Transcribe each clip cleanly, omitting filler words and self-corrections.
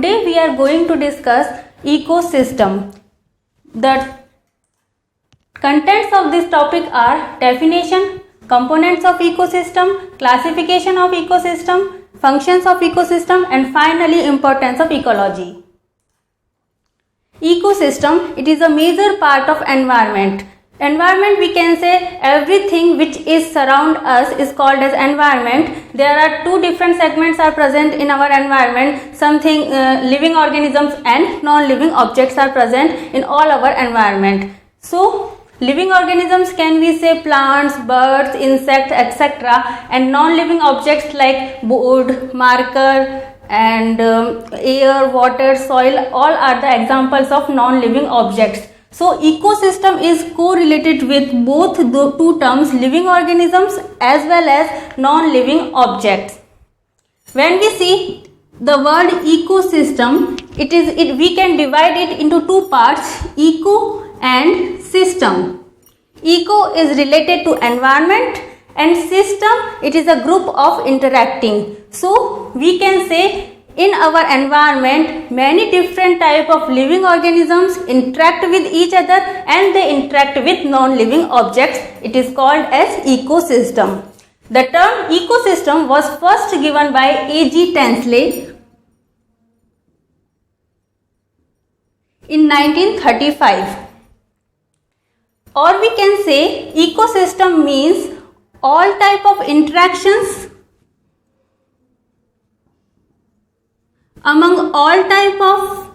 today we are going to discuss ecosystem. The contents of this topic are definition, components of ecosystem, classification of ecosystem, functions of ecosystem, and finally importance of ecology. Ecosystem, it is a major part of environment. Environment, we can say everything which is surround us is called as environment. There are two different segments are present in our environment. Something living organisms and non-living objects are present in all our environment. So living organisms can we say plants, birds, insects, etc. and non-living objects like wood, marker and air, water, soil, all are the examples of non-living objects. So ecosystem is correlated with both the two terms, living organisms as well as non-living objects. When we see the word ecosystem, we can divide it into two parts, eco and system. Eco is related to environment and system, it is a group of interacting. So we can say in our environment many different type of living organisms interact with each other and they interact with non-living objects. It is called as ecosystem. The term ecosystem was first given by A.G. Tansley in 1935. Or we can say ecosystem means all type of interactions among all type of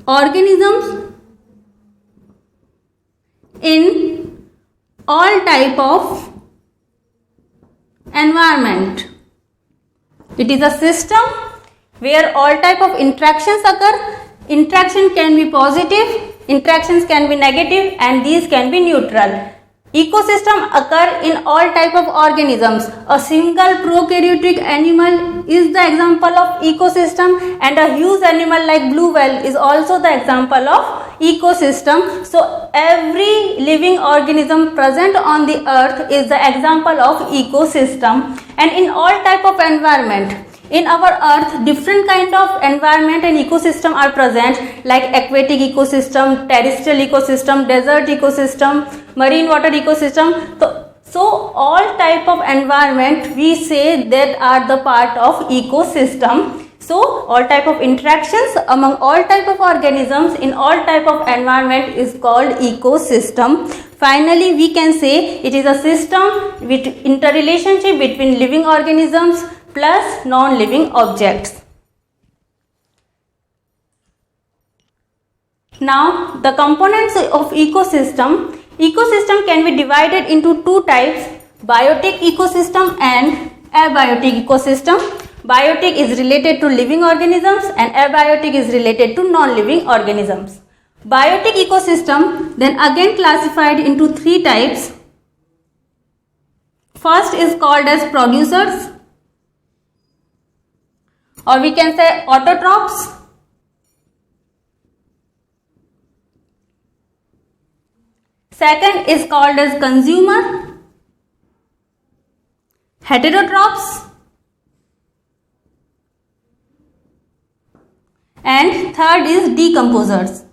organisms in all type of environment. It is a system where all type of interactions occur. Interaction can be positive, interactions can be negative, and these can be neutral. Ecosystem occur in all type of organisms. A single prokaryotic animal is the example of ecosystem and a huge animal like blue whale is also the example of ecosystem. So every living organism present on the earth is the example of ecosystem. And in all type of environment, in our earth different kind of environment and ecosystem are present like aquatic ecosystem, terrestrial ecosystem, desert ecosystem, marine water ecosystem. So all type of environment we say that are the part of ecosystem. So all type of interactions among all type of organisms in all type of environment is called ecosystem. Finally we can say it is a system with interrelationship between living organisms plus non-living objects. Now the components of ecosystem. Ecosystem can be divided into two types, biotic ecosystem and abiotic ecosystem. Biotic is related to living organisms and abiotic is related to non-living organisms. Biotic ecosystem then again classified into three types. First is called as producers, or we can say autotrophs. Second is called as consumer, heterotrophs, and third is decomposers.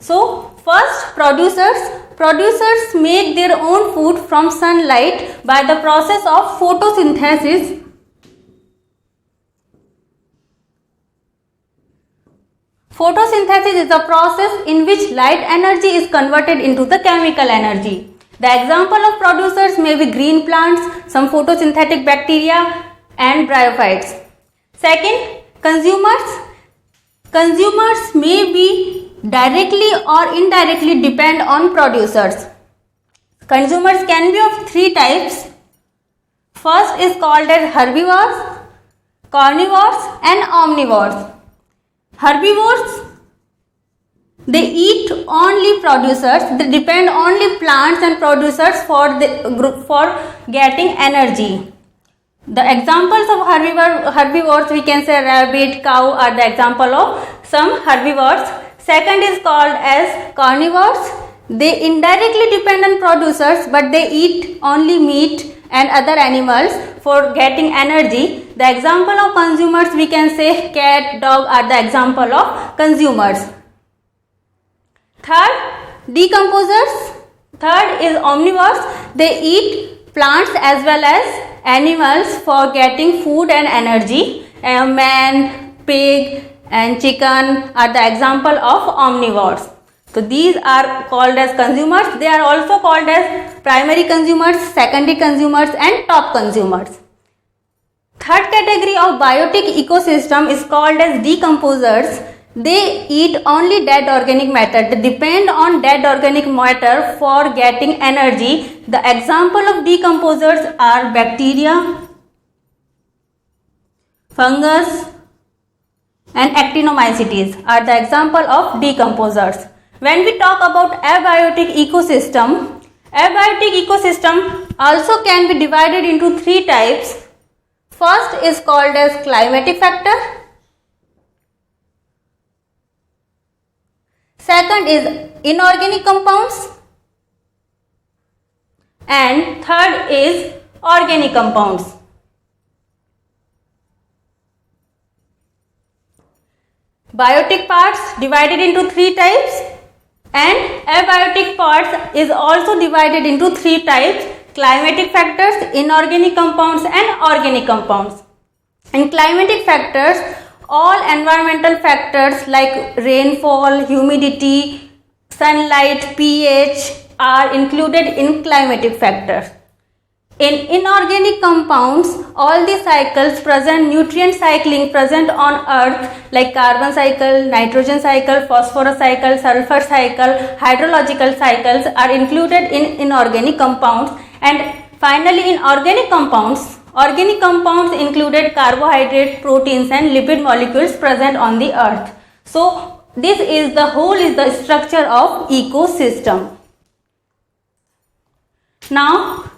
So first producers make their own food from sunlight by the process of photosynthesis. Photosynthesis is a process in which light energy is converted into the chemical energy. The example of producers may be green plants, some photosynthetic bacteria and bryophytes. Second, consumers. Consumers may be directly or indirectly depend on producers. Consumers can be of three types. First is called as herbivores, carnivores and omnivores. Herbivores, they eat only producers, they depend only plants and producers for getting energy. The examples of herbivores we can say rabbit, cow are the example of some herbivores. Second is called as carnivores. They indirectly depend on producers but they eat only meat and other animals for getting energy. The example of consumers, we can say cat, dog are the example of consumers. Third, decomposers. Third is omnivores. They eat plants as well as animals for getting food and energy. Man, pig and chicken are the example of omnivores. So these are called as consumers. They are also called as primary consumers, secondary consumers and top consumers. Third category of biotic ecosystem is called as decomposers. They eat only dead organic matter. They depend on dead organic matter for getting energy. The example of decomposers are bacteria, fungus and actinomycetes are the example of decomposers. When we talk about abiotic ecosystem also can be divided into three types. First is called as climatic factor. Second is inorganic compounds. And third is organic compounds. Biotic parts divided into three types, and abiotic parts is also divided into three types: climatic factors, inorganic compounds and organic compounds. In climatic factors, all environmental factors like rainfall, humidity, sunlight, pH are included in climatic factors. In inorganic compounds, all the cycles present, nutrient cycling present on earth like carbon cycle, nitrogen cycle, phosphorus cycle, sulfur cycle, hydrological cycles are included in inorganic compounds. And finally, in organic compounds included carbohydrate, proteins and lipid molecules present on the earth. So this is the structure of ecosystem. Now,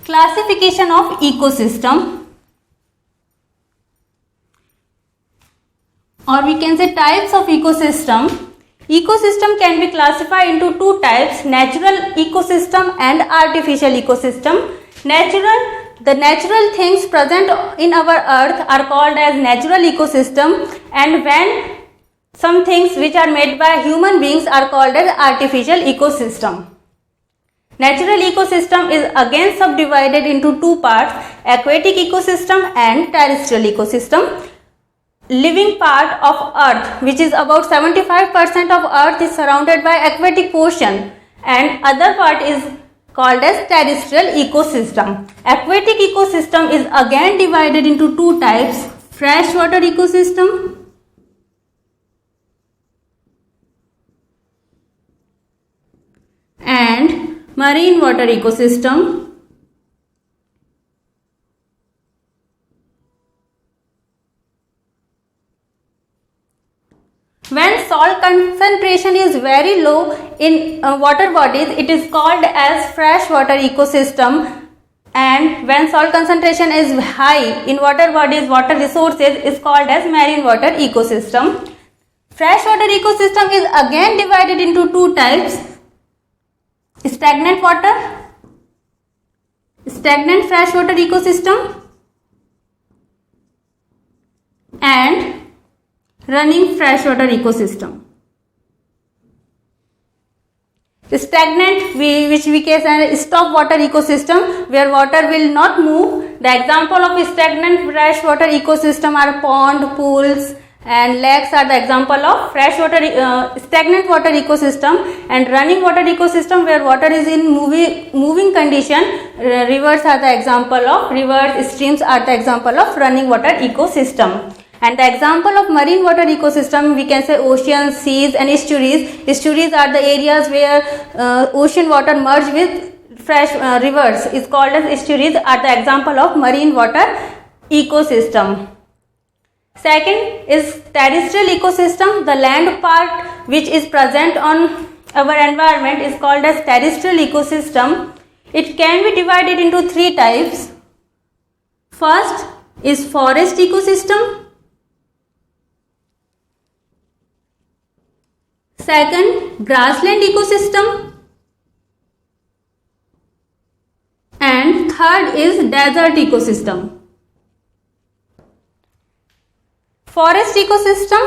classification of ecosystem, or we can say types of ecosystem. Ecosystem can be classified into two types: natural ecosystem and artificial ecosystem. The natural things present in our earth are called as natural ecosystem, and when some things which are made by human beings are called as artificial ecosystem. Natural ecosystem is again subdivided into two parts: aquatic ecosystem and terrestrial ecosystem. Living part of earth, which is about 75% of earth, is surrounded by aquatic portion, and other part is called as terrestrial ecosystem. Aquatic ecosystem is again divided into two types: freshwater ecosystem and marine water ecosystem. When salt concentration is very low in water bodies, it is called as freshwater ecosystem, and when salt concentration is high in water bodies, water resources, is called as marine water ecosystem. Freshwater ecosystem is again divided into two types: stagnant freshwater ecosystem and running freshwater ecosystem. Stagnant, which we call as stop water ecosystem, where water will not move. The example of stagnant freshwater ecosystem are pond, pools and lakes are the example of freshwater stagnant water ecosystem. And running water ecosystem, where water is in moving condition. Rivers are the example of rivers, streams are the example of running water ecosystem. And the example of marine water ecosystem, we can say oceans, seas and estuaries. Estuaries are the areas where ocean water merge with fresh rivers, is called as estuaries, are the example of marine water ecosystem. Second is terrestrial ecosystem. The land part which is present on our environment is called as terrestrial ecosystem. It can be divided into three types. First is forest ecosystem. Second, grassland ecosystem. And third is desert ecosystem. Forest ecosystem,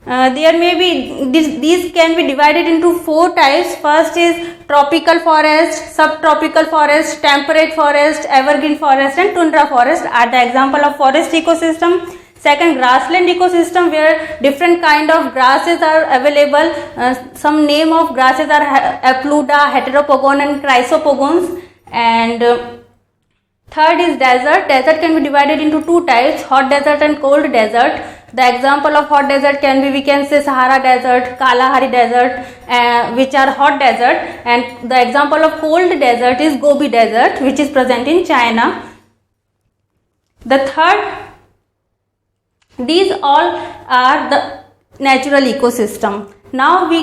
there may be these can be divided into 4 types. First is tropical forest, subtropical forest, temperate forest, evergreen forest and tundra forest are the example of forest ecosystem. Second, grassland ecosystem, where different kind of grasses are available. Some name of grasses are Apluda, Heteropogon and Chrysopogons. And third is desert. Desert can be divided into 2 types, hot desert and cold desert. The example of hot desert can be, we can say Sahara desert, Kalahari desert, which are hot desert, and the example of cold desert is Gobi desert, which is present in China. The third, these all are the natural ecosystem. Now we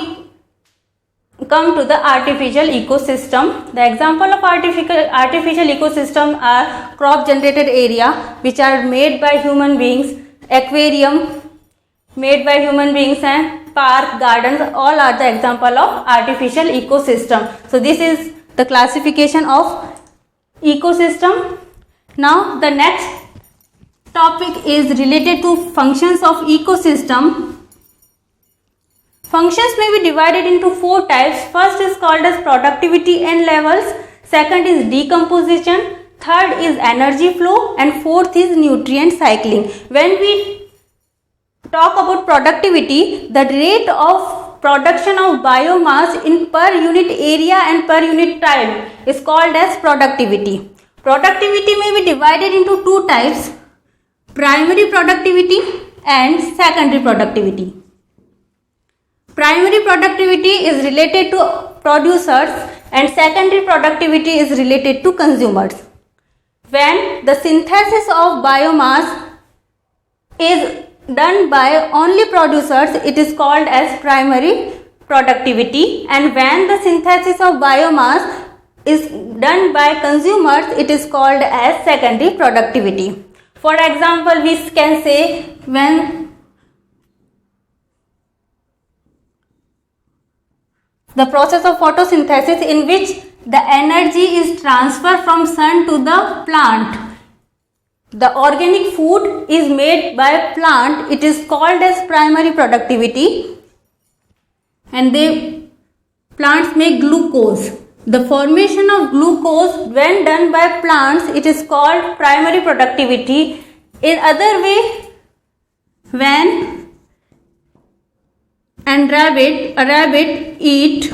come to the artificial ecosystem. The example of artificial ecosystem are crop generated area, which are made by human beings, aquarium made by human beings, and park, gardens, all are the example of artificial ecosystem. So this is the classification of ecosystem. Now the next topic is related to functions of ecosystem. Functions may be divided into 4 types. First is called as productivity and levels. Second is decomposition. Third is energy flow, and fourth is nutrient cycling. When we talk about productivity, the rate of production of biomass in per unit area and per unit time is called as productivity. Productivity may be divided into 2 types, primary productivity and secondary productivity. Primary productivity is related to producers and secondary productivity is related to consumers. When the synthesis of biomass is done by only producers, it is called as primary productivity, and when the synthesis of biomass is done by consumers, it is called as secondary productivity. For example, we can say when the process of photosynthesis, in which the energy is transferred from sun to the plant, the organic food is made by plant, it is called as primary productivity, and plants make glucose. The formation of glucose when done by plants, it is called primary productivity. In other way, when a rabbit eat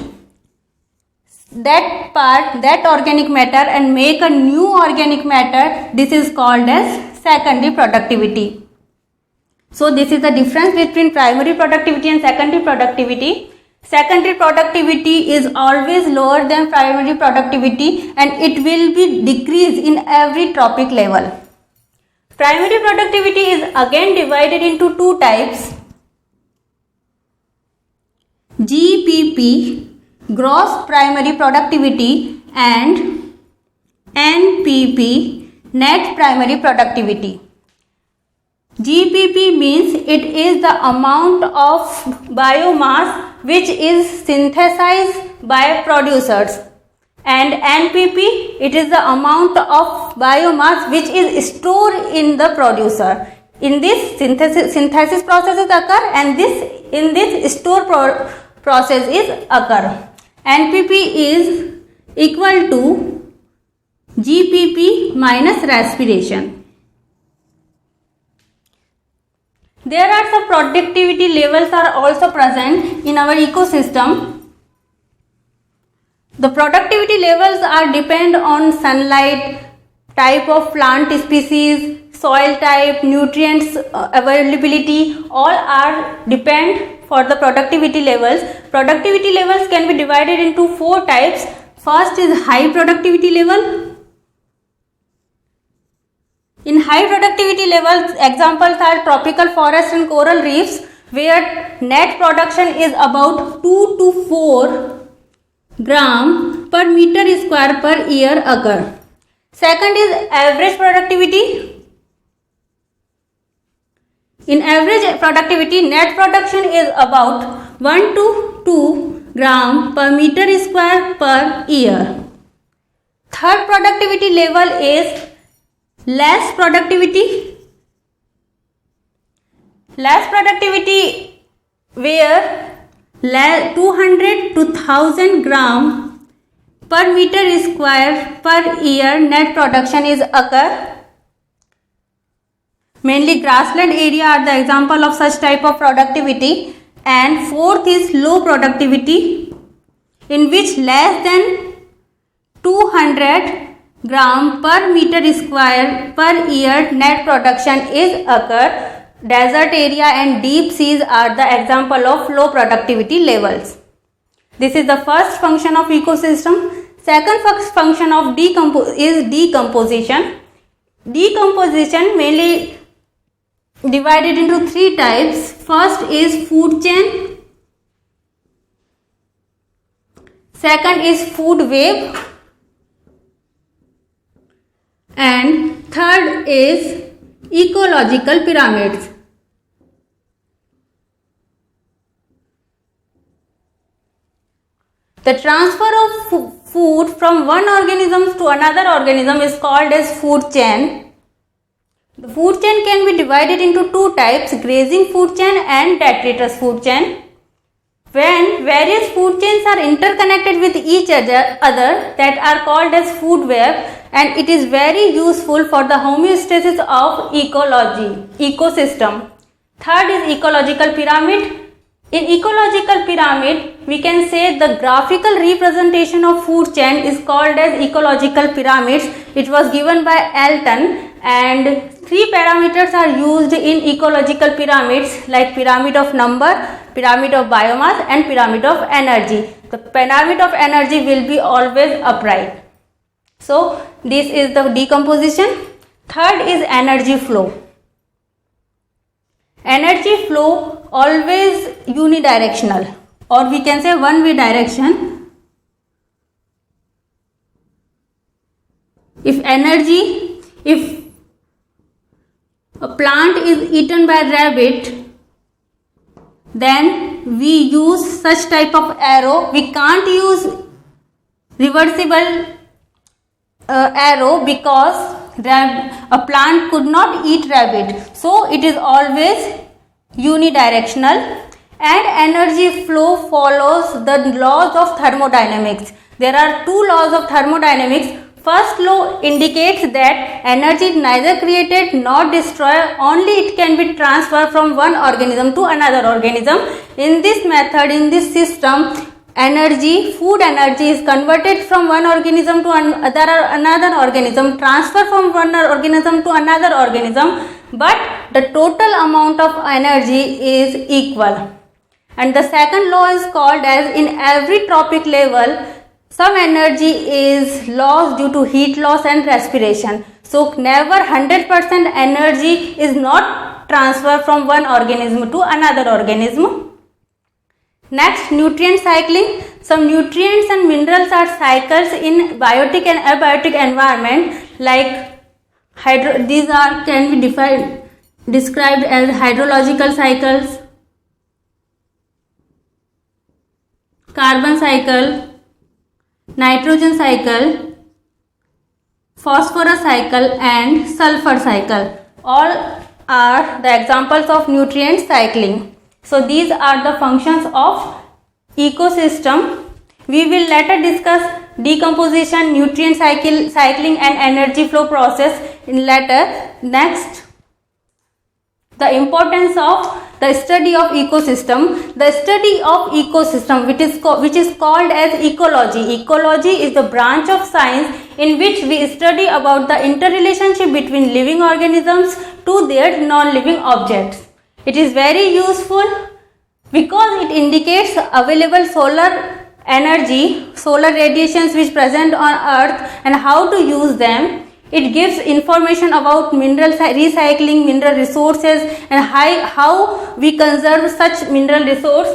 that organic matter and make a new organic matter, this is called as secondary productivity. So this is the difference between primary productivity and secondary productivity. Secondary productivity is always lower than primary productivity, and it will be decreased in every tropic level. Primary productivity is again divided into 2 types, GPP, gross primary productivity, and NPP, net primary productivity. GPP means it is the amount of biomass which is synthesized by producers, and NPP, it is the amount of biomass which is stored in the producer. In this synthesis processes occur, and in this store process is occur. NPP is equal to GPP minus respiration. There are some productivity levels are also present in our ecosystem. The productivity levels are depend on sunlight, type of plant species, soil type, nutrients availability, all are depend for the productivity levels. Productivity levels can be divided into 4 types. First is high productivity level. In high productivity levels, examples are tropical forests and coral reefs, where net production is about 2 to 4 gram per meter square per year occur. Second is average productivity. In average productivity, net production is about 1 to 2 gram per meter square per year. Third productivity level is less productivity. Less productivity where 200 to 1000 gram per meter square per year net production is occur. Mainly grassland area are the example of such type of productivity. And fourth is low productivity, in which less than 200 gram per meter square per year net production is occur. Desert area and deep seas are the example of low productivity levels. This is the first function of ecosystem. Second function of decomposition. Decomposition mainly divided into three types. First is food chain. Second is food web. And third is ecological pyramids. The transfer of food from one organism to another organism is called as food chain. The food chain can be divided into two types, grazing food chain and detritus food chain. When various food chains are interconnected with each other that are called as food web, and it is very useful for the homeostasis of ecosystem. Third is ecological pyramid. In ecological pyramid, we can say the graphical representation of food chain is called as ecological pyramids. It was given by Elton, and three parameters are used in ecological pyramids like pyramid of number, pyramid of biomass and pyramid of energy. The pyramid of energy will be always upright. So this is the decomposition. Third is energy flow. Energy flow always unidirectional, or we can say one way direction. If a plant is eaten by rabbit, then we use such type of arrow. We can't use reversible arrow because a plant could not eat rabbit. So it is always unidirectional, and energy flow follows the laws of thermodynamics. There are two laws of thermodynamics. First law indicates that energy is neither created nor destroyed, only it can be transferred from one organism to another organism. In this method, in this system, food energy is converted from one organism to another organism, transfer from one organism to another organism, but the total amount of energy is equal. And the second law is called as, in every trophic level, some energy is lost due to heat loss and respiration. So never 100% energy is not transferred from one organism to another organism. Next, nutrient cycling. Some nutrients and minerals are cycles in biotic and abiotic environment, like these can be described as hydrological cycles, carbon cycle, nitrogen cycle, phosphorus cycle and sulfur cycle. All are the examples of nutrient cycling. So these are the functions of ecosystem. We will later discuss decomposition, nutrient cycling and energy flow process in later. Next, the importance of the study of ecosystem. The study of ecosystem, which is called as ecology. Ecology is the branch of science in which we study about the interrelationship between living organisms to their non-living objects. It is very useful because it indicates available solar energy, solar radiations which present on earth and how to use them. It gives information about mineral recycling, mineral resources and how we conserve such mineral resource.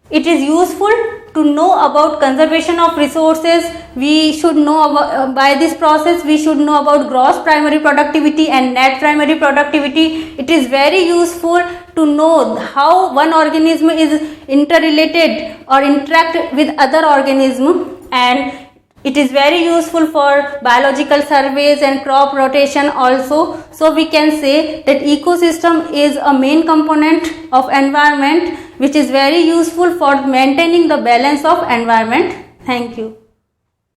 It is useful to know about conservation of resources. We should know about, by this process we should know about gross primary productivity and net primary productivity. It is very useful to know how one organism is interrelated or interact with other organism, and It is very useful for biological surveys and crop rotation also. So we can say that ecosystem is a main component of environment which is very useful for maintaining the balance of environment. Thank you.